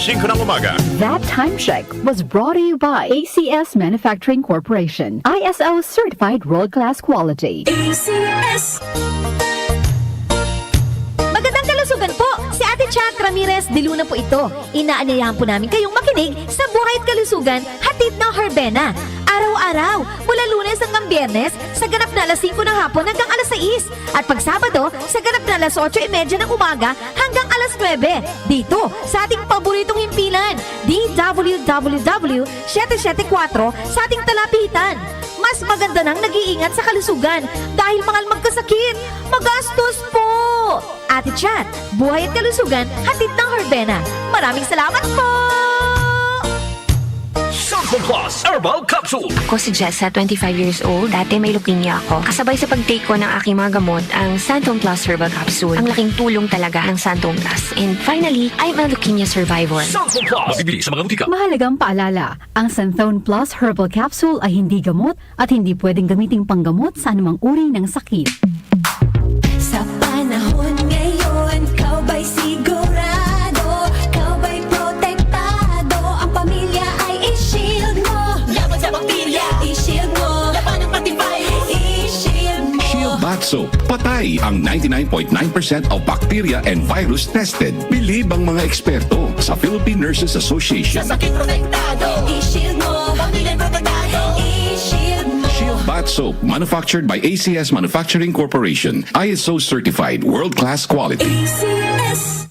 5 ng umaga. That time check was brought to you by ACS Manufacturing Corporation. ISO certified world-class quality. ACS. Magandang kalusugan po! Si Ate Chac Ramirez de Luna po ito. Inaanyayahan po namin kayong makinig sa Buhay at Kalusugan, hatid ng Herbena. Araw-araw, mula Lunes hanggang Biyernes, sa ganap na alas 5 ng hapon hanggang alas 6. At pag Sabado, sa ganap na alas 8:30 ng umaga hanggang alas 9. Dito, sa ating paboritong himpilan, DWWW 774 sa ating talapitan. Mas maganda nang nag-iingat sa kalusugan dahil mangal magkasakit. Magastos po! Ate Chat, Buhay at Kalusugan, hatid ng Herbena. Maraming salamat po! Santon Plus Herbal Capsule. Ako si Jessa, 25 years old. Dati may leukemia ako. Kasabay sa pag-take ko ng aking mga gamot, ang Santon Plus Herbal Capsule. Ang laking tulong talaga ng Santon Plus. And finally, I'm a leukemia survivor. Santon Plus. Mabibili sa mga butika. Mahalagang paalala, ang Santhone Plus Herbal Capsule ay hindi gamot at hindi pwedeng gamiting panggamot sa anumang uri ng sakit. Sa panahon ngayon, kau ba'y sigurado? Kau ba'y protektado? Ang pamilya ay i-shield mo. Laban sa bakterya, i-shield mo. Laban ng pati virus, i-shield mo. Shield Bath Soap. Patay ang 99.9% of bacteria and virus tested. Bilib ang mga eksperto sa Philippine Nurses Association. Sa sakit protektado, i-shield mo. Pamilya protektado, i-shield mo. Shield Bath Soap, manufactured by ACS Manufacturing Corporation. ISO certified, world-class quality. ACS.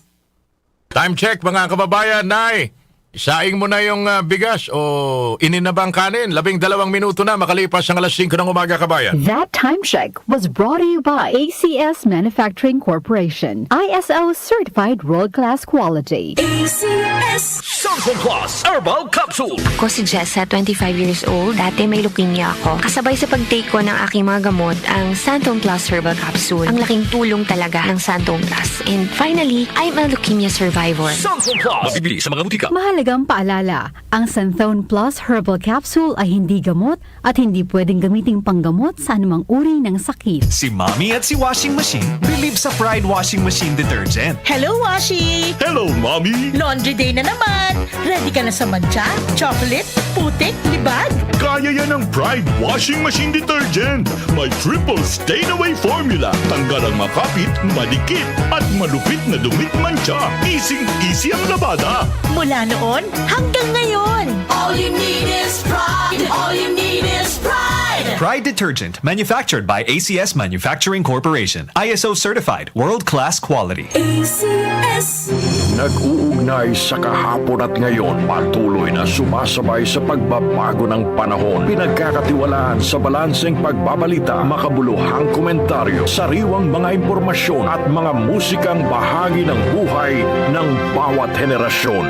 Time check mga kababayan. Nay, isaing mo na yung bigas o inin na ba ang kanin? 12 minuto na makalipas ang alas 5 ng umaga, kabayan. That time check was brought to you by ACS Manufacturing Corporation. ISO certified world-class quality. ACS. Santon Plus Herbal Capsule. Ako si Jessa, 25 years old. Dati may leukemia ako. Kasabay sa pag-take ko ng aking mga gamot, ang Santon Plus Herbal Capsule. Ang laking tulong talaga ng Santon Plus. And finally, I'm a leukemia survivor. Santon Plus. Mabibili sa mga butika. Mahalagang paalala, ang Santhone Plus Herbal Capsule ay hindi gamot at hindi pwedeng gamiting panggamot sa anumang uri ng sakit. Si Mommy at si Washing Machine believe sa Pride Washing Machine Detergent. Hello, Washi! Hello, Mommy. Laundry day na naman! Ready ka na sa mancha, chocolate, putik, libag? Kaya yan ng Pride Washing Machine Detergent. May triple stain-away formula. Tanggal ang makapit, madikit, at malupit na dumit mancha. Easy-easy ang labada. Mula noon hanggang ngayon! All you need is pride. All you need is pride. Pride Detergent, manufactured by ACS Manufacturing Corporation. ISO certified, world-class quality. ACS. Nag-uugnay sa kahapon at ngayon, patuloy na sumasabay sa pagbabago ng panahon. Pinagkakatiwalaan sa balanseng pagbabalita, makabuluhang komentaryo, sariwang mga impormasyon at mga musikang bahagi ng buhay ng bawat henerasyon.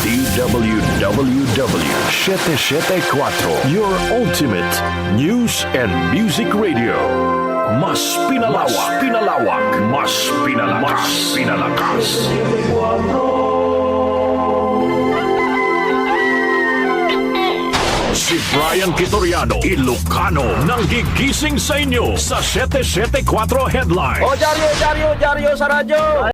DWWW 774, your ultimate news and music radio. Mas pinalawak, mas pinalakas. Si Brian Kitoriano, Ilocano, nang gigising sa inyo sa 774 Headline. O, Jaryo sa radyo!